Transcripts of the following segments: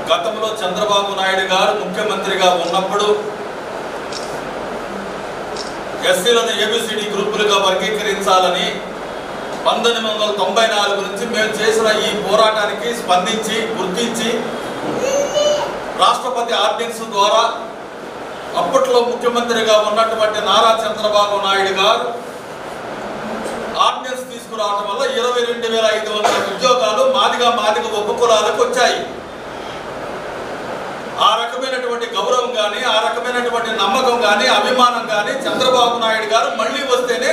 గతంలో చంద్రబాబు నాయుడు గారు ముఖ్యమంత్రిగా ఉన్నప్పుడు ఎస్సీలను ఏబిసిడి గ్రూపులుగా వర్గీకరించాలని 1994 నుంచి మేము చేసిన ఈ పోరాటానికి స్పందించి గుర్తించి రాష్ట్రపతి ఆర్డినెన్స్ ద్వారా అప్పట్లో ముఖ్యమంత్రిగా ఉన్నటువంటి నారా చంద్రబాబు నాయుడు గారు ఆర్డినెన్స్ తీసుకురావడం వల్ల 22,500 ఉద్యోగాలు మాదిగ ఉపకులాలకు వచ్చాయి. ఆ రకమైనటువంటి గౌరవం కానీ, ఆ రకమైనటువంటి నమ్మకం కానీ, అభిమానం కానీ చంద్రబాబు నాయుడు గారు మళ్ళీ వస్తేనే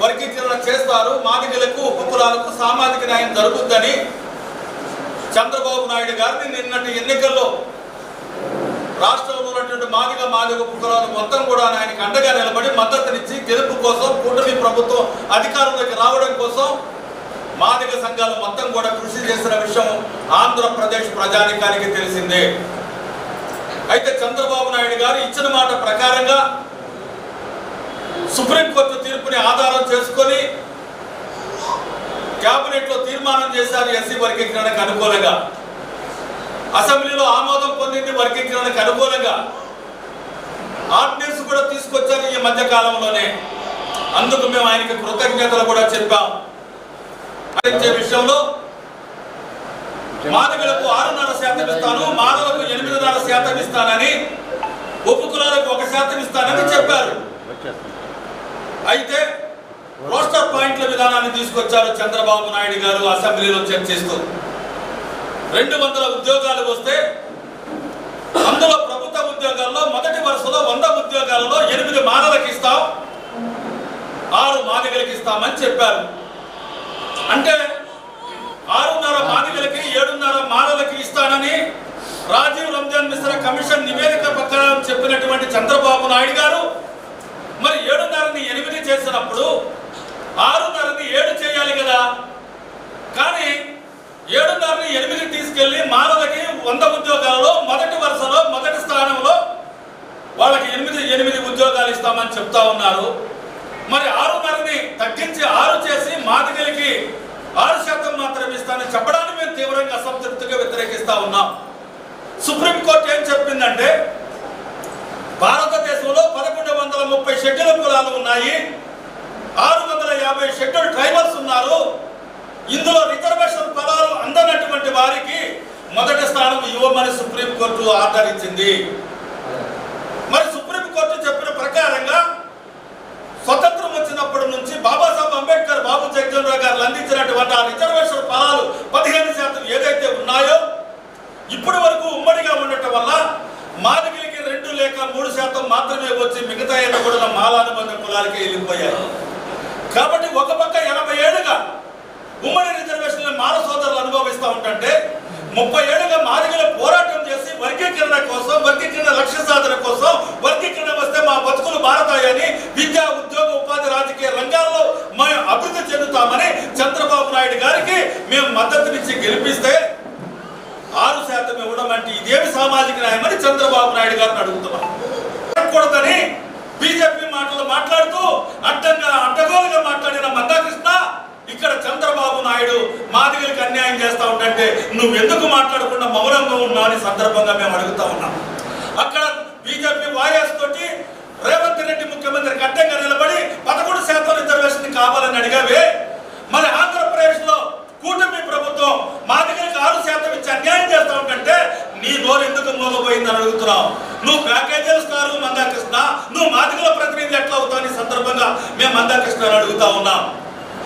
వర్గీకరణ చేస్తారు, మాదిగలకు ఉపకులాలకు సామాజిక న్యాయం జరుగుతుందని చంద్రబాబు నాయుడు గారిని నిన్నటి ఎన్నికల్లో రాష్ట్రంలో ఉన్నటువంటి మాదిగ ఉపకులాలు మొత్తం కూడా ఆయనకు అండగా నిలబడి మద్దతునిచ్చి గెలుపు కోసం కూటమి ప్రభుత్వం అధికారంలోకి రావడం కోసం మాదిగ సంఘాలు మొత్తం కూడా కృషి చేసిన విషయం ఆంధ్రప్రదేశ్ ప్రజానికానికి తెలిసిందే. అయితే చంద్రబాబు నాయుడు గారు ఇచ్చిన మాట ప్రకారంగా సుప్రీంకోర్టు తీర్పుని ఆధారం చేసుకొని కేబినెట్లో తీర్మానం చేశారు. ఎస్సీ వర్గీకరణకు అనుకూలంగా అసెంబ్లీలో ఆమోదం పొందింది. వర్గీకరణకు అనుకూలంగా ఆర్డినెన్స్ కూడా తీసుకొచ్చారు ఈ మధ్య కాలంలోనే. అందుకు మేము ఆయనకి కృతజ్ఞతలు కూడా చెప్పాం. విషయంలో మాదిగలకు 6.5% ఇస్తాను, మానవులకు 8.5% ఇస్తానని, ఉపకులాలకు 1% ఇస్తానని చెప్పారు. అయితే రోస్టర్ పాయింట్ల విధానాన్ని తీసుకొచ్చారు చంద్రబాబు నాయుడు గారు అసెంబ్లీలో చర్చిస్తూ. 200 ఉద్యోగాలు వస్తే అందులో ప్రభుత్వ ఉద్యోగాల్లో మొదటి వరుసలో 100 ఉద్యోగాలలో 8 మానవులకు ఇస్తాం, 6 మాదిగలకు ఇస్తామని చెప్పారు. అంటే 6.5 మాదిగలకి 7.5 మానవులకి ఇస్తానని రాజీవ్ రంజాన్ మిశ్రా కమిషన్ నివేదిక ప్రకారం చెప్పినటువంటి చంద్రబాబు నాయుడు గారు మరి 7.5ని 8 చేసినప్పుడు 6.5ని 7 చేయాలి కదా. కానీ 7.5ని 8 తీసుకెళ్లి మానవులకి 100 ఉద్యోగాలలో మొదటి వరుసలో మొదటి స్థానంలో వాళ్ళకి 8 ఉద్యోగాలు ఇస్తామని చెప్తా ఉన్నారు. మరి 6.5ని తగ్గించి 6 చేసి మాదిగలకి 6% మాత్రం ఇస్తానని చెప్పడాన్ని మేము తీవ్రంగా అసంతృప్తిగా వ్యతిరేకిస్తా ఉన్నాం. సుప్రీంకోర్టు ఏం చెప్పిందంటే భారతదేశంలో 1130 షెడ్యూల్ కులాలు ఉన్నాయి, 650 షెడ్యూల్ ట్రైబల్స్ ఉన్నారు. ఇందులో రిజర్వేషన్ పదాలు అందనటువంటి వారికి మొదటి స్థానం ఇవ్వమని సుప్రీంకోర్టు ఆర్డర్ ఇచ్చింది. మరి సుప్రీంకోర్టు చెప్పిన ప్రకారంగా స్వతంత్రం వచ్చినప్పటి నుంచి బాబాసాహెబ్ అంబేద్కర్, బాబు జగజ్జీవన్ గారు అందించినటువంటి ఆ రిజర్వేషన్ ఫలాలు 15% ఏదైతే ఉన్నాయో ఇప్పటి వరకు ఉమ్మడిగా ఉండటం వల్ల మాదిగలకి 2 లేక 3% మాత్రమే వచ్చి మిగతా కూడా మాలానుబంధ కులాలకి వెళ్ళిపోయాయి. కాబట్టి ఒక పక్క 80 ఏళ్లుగా ఉమ్మడి రిజర్వేషన్ మాల సోదరులు అనుభవిస్తూ ఉంటే 30 ఏళ్లుగా మాదిగల పోరాటం చేసి వర్గీకరణ కోసం, వర్గీకరణ లక్ష్య సాధన కోసం, వర్గీకరణ వస్తే మా బతుకులు మారతాయని విద్యా, ఉద్యోగ, ఉపాధి, రాజకీయ రంగాల్లో మేము అభివృద్ధి చెందుతామని చంద్రబాబు నాయుడు గారికి మేము మద్దతునిచ్చి గెలిపిస్తే 6% ఇవ్వడం అంటే ఇదేమి సామాజిక న్యాయమని చంద్రబాబు నాయుడు గారిని అడుగుతున్నాం. కూడదని బీజేపీ మాటలు మాట్లాడుతూ అడ్డగోలుగా మాట్లాడిన మందాకృష్ణ ఇక్కడ చంద్రబాబు నాయుడు మాదిగలకు అన్యాయం చేస్తా ఉంటే నువ్వెందుకు మాట్లాడకుండా మౌనంగా ఉన్నావు అని సందర్భంగా మేము అడుగుతా ఉన్నాం. అక్కడ బీజేపీ వాయస్ తోటి రేవంత్ రెడ్డి ముఖ్యమంత్రికి అడ్డంగా నిలబడి 11% రిజర్వేషన్ కావాలని అడిగావే. మరి ఆంధ్రప్రదేశ్ లో కూటమి ప్రభుత్వం మాదిగలకు 6% ఇచ్చి అన్యాయం చేస్తా ఉంటే నీ నోరు ఎందుకు మోగపోయిందని అడుగుతున్నావు. నువ్వు ప్యాకేజీల స్టారు మందాకృష్ణ, నువ్వు మాదిగల ప్రతినిధి ఎట్లా అవుతావు ఈ సందర్భంగా మేము మందాకృష్ణ అడుగుతా ఉన్నాం.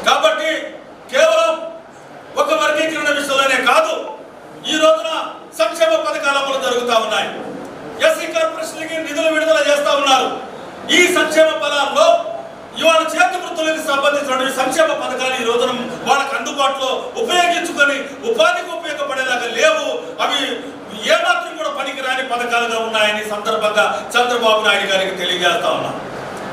కాబట్టి కేవలం ఒక వర్గీకరణ విషయంలోనే కాదు, ఈ రోజున సంక్షేమ పథకాల అమలు జరుగుతూ ఉన్నాయి. ఎస్సీ కార్పొరేషన్కి నిధులు విడుదల చేస్తా ఉన్నారు. ఈ సంక్షేమ పథకాల్లో ఇవాళ చేతి వృత్తులకు సంబంధించిన సంక్షేమ పథకాలు ఈ రోజున వాళ్ళకి అందుబాటులో ఉపయోగించుకొని ఉపాధికి ఉపయోగపడేలాగా లేవు. అవి ఏమాత్రం కూడా పనికిరాని పథకాలుగా ఉన్నాయని సందర్భంగా చంద్రబాబు నాయుడు గారికి తెలియజేస్తా ఉన్నాం.